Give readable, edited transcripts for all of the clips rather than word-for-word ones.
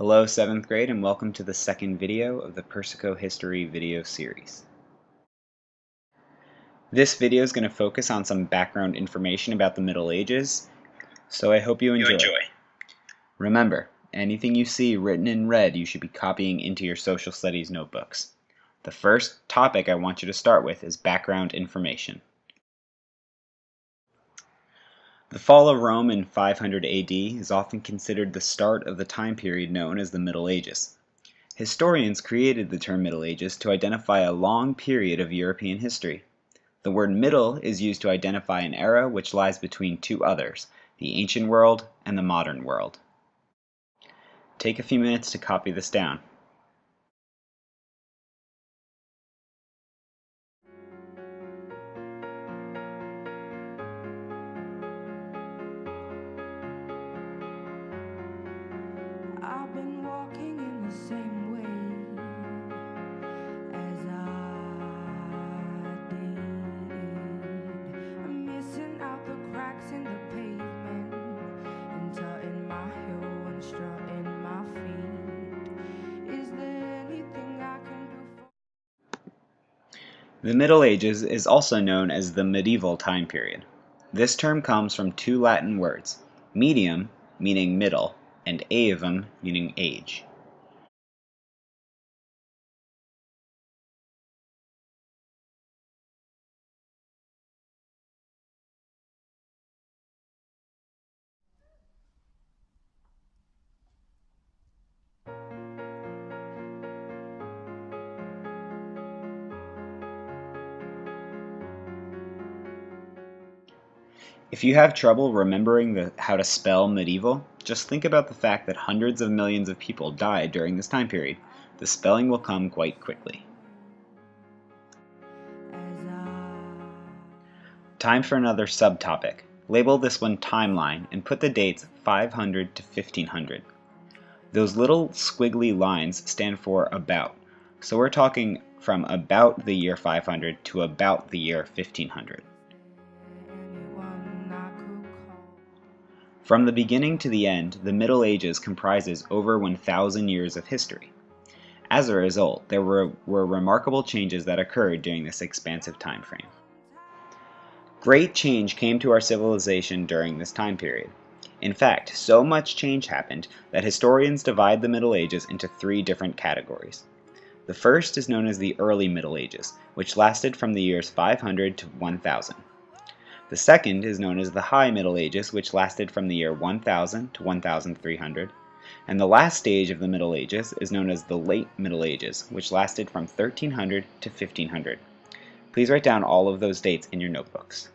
Hello 7th grade and welcome to the second video of the Persico History video series. This video is going to focus on some background information about the Middle Ages, so I hope you enjoy. Remember, anything you see written in red you should be copying into your social studies notebooks. The first topic I want you to start with is background information. The fall of Rome in 500 AD is often considered the start of the time period known as the Middle Ages. Historians created the term Middle Ages to identify a long period of European history. The word middle is used to identify an era which lies between two others, the ancient world and the modern world. Take a few minutes to copy this down. I've been walking in the same way as I did. I'm missing out the cracks in the pavement and tutting my heel and strutting my feet. Is there anything I can do for... The Middle Ages is also known as the medieval time period. This term comes from two Latin words, medium, meaning middle, and aevum, meaning age. If you have trouble remembering how to spell medieval, just think about the fact that hundreds of millions of people died during this time period. The spelling will come quite quickly. Time for another subtopic. Label this one timeline and put the dates 500 to 1500. Those little squiggly lines stand for about, so we're talking from about the year 500 to about the year 1500. From the beginning to the end, the Middle Ages comprises over 1,000 years of history. As a result, there were remarkable changes that occurred during this expansive time frame. Great change came to our civilization during this time period. In fact, so much change happened that historians divide the Middle Ages into three different categories. The first is known as the Early Middle Ages, which lasted from the years 500 to 1000. The second is known as the High Middle Ages, which lasted from the year 1000 to 1300. And the last stage of the Middle Ages is known as the Late Middle Ages, which lasted from 1300 to 1500. Please write down all of those dates in your notebooks.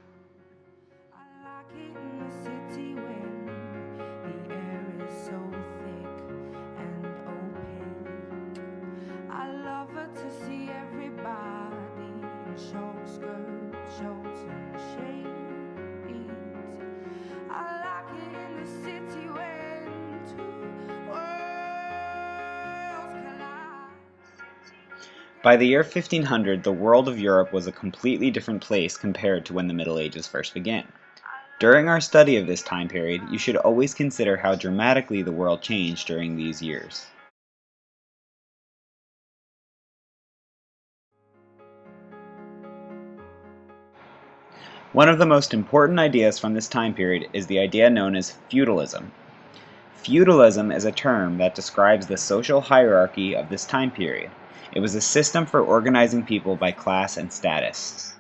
By the year 1500, the world of Europe was a completely different place compared to when the Middle Ages first began. During our study of this time period, you should always consider how dramatically the world changed during these years. One of the most important ideas from this time period is the idea known as feudalism. Feudalism is a term that describes the social hierarchy of this time period. It was a system for organizing people by class and status.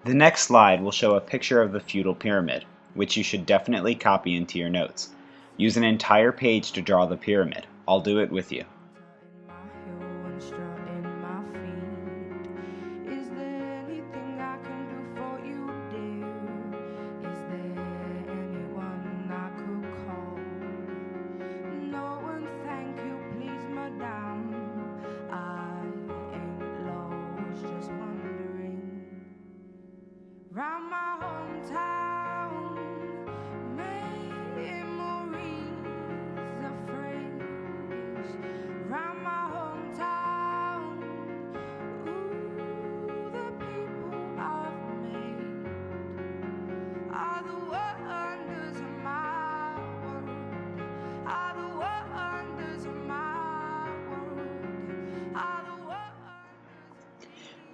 The next slide will show a picture of the feudal pyramid, which you should definitely copy into your notes. Use an entire page to draw the pyramid. I'll do it with you. Round my hometown, memories of phrase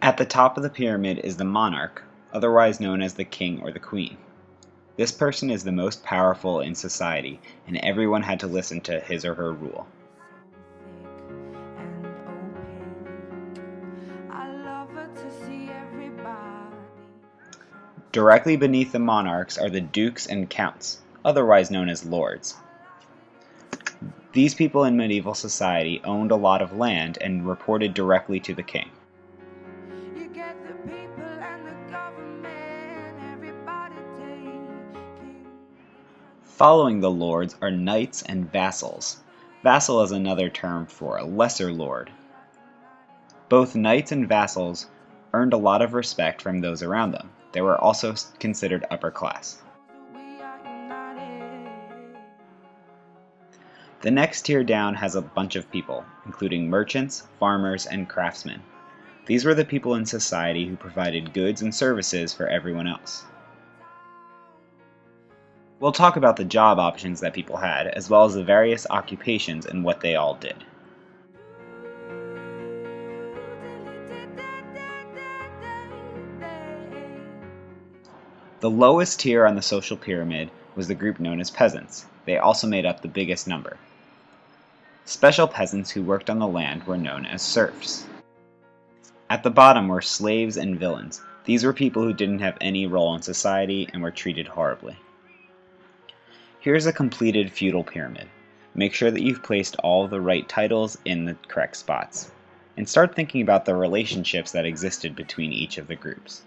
At the top of the pyramid is the monarch, otherwise known as the king or the queen. This person is the most powerful in society, and everyone had to listen to his or her rule. Directly beneath the monarchs are the dukes and counts, otherwise known as lords. These people in medieval society owned a lot of land and reported directly to the king. Following the lords are knights and vassals. Vassal is another term for a lesser lord. Both knights and vassals earned a lot of respect from those around them. They were also considered upper class. The next tier down has a bunch of people, including merchants, farmers, and craftsmen. These were the people in society who provided goods and services for everyone else. We'll talk about the job options that people had, as well as the various occupations and what they all did. The lowest tier on the social pyramid was the group known as peasants. They also made up the biggest number. Special peasants who worked on the land were known as serfs. At the bottom were slaves and villains. These were people who didn't have any role in society and were treated horribly. Here's a completed feudal pyramid. Make sure that you've placed all the right titles in the correct spots, and start thinking about the relationships that existed between each of the groups.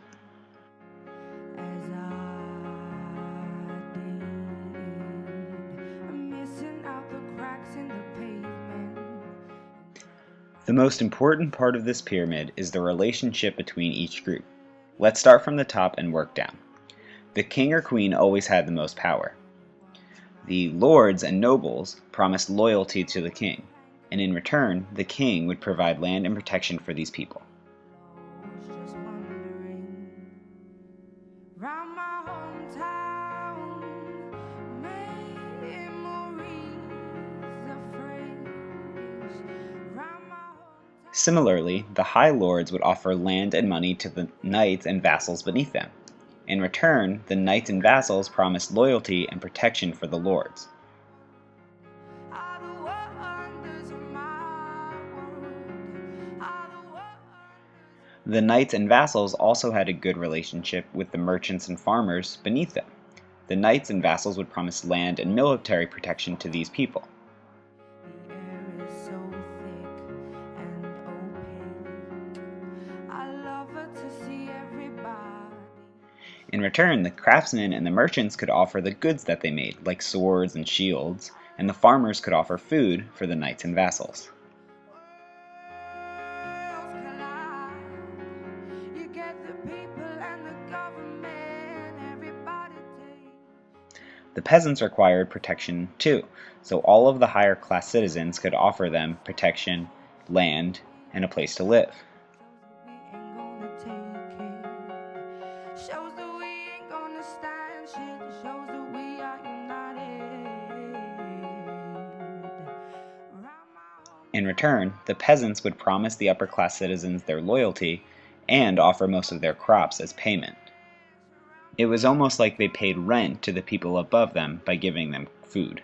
The most important part of this pyramid is the relationship between each group. Let's start from the top and work down. The king or queen always had the most power. The lords and nobles promised loyalty to the king, and in return, the king would provide land and protection for these people. Similarly, the high lords would offer land and money to the knights and vassals beneath them. In return, the knights and vassals promised loyalty and protection for the lords. The knights and vassals also had a good relationship with the merchants and farmers beneath them. The knights and vassals would promise land and military protection to these people. In return, the craftsmen and the merchants could offer the goods that they made, like swords and shields, and the farmers could offer food for the knights and vassals. The peasants required protection too, so all of the higher class citizens could offer them protection, land, and a place to live. In return, the peasants would promise the upper-class citizens their loyalty and offer most of their crops as payment. It was almost like they paid rent to the people above them by giving them food.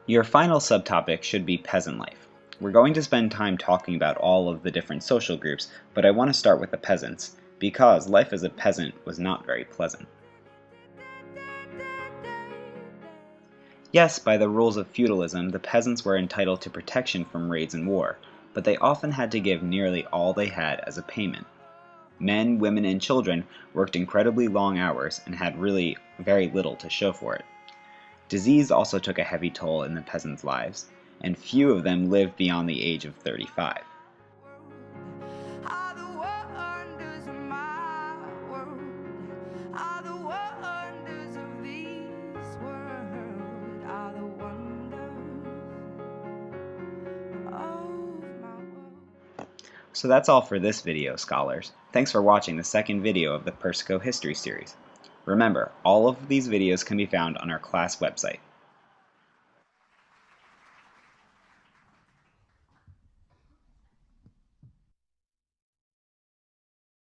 Your final subtopic should be peasant life. We're going to spend time talking about all of the different social groups, but I want to start with the peasants, because life as a peasant was not very pleasant. Yes, by the rules of feudalism, the peasants were entitled to protection from raids and war, but they often had to give nearly all they had as a payment. Men, women, and children worked incredibly long hours and had really very little to show for it. Disease also took a heavy toll in the peasants' lives, and few of them lived beyond the age of 35. So that's all for this video, scholars. Thanks for watching the second video of the Persico History series. Remember, all of these videos can be found on our class website.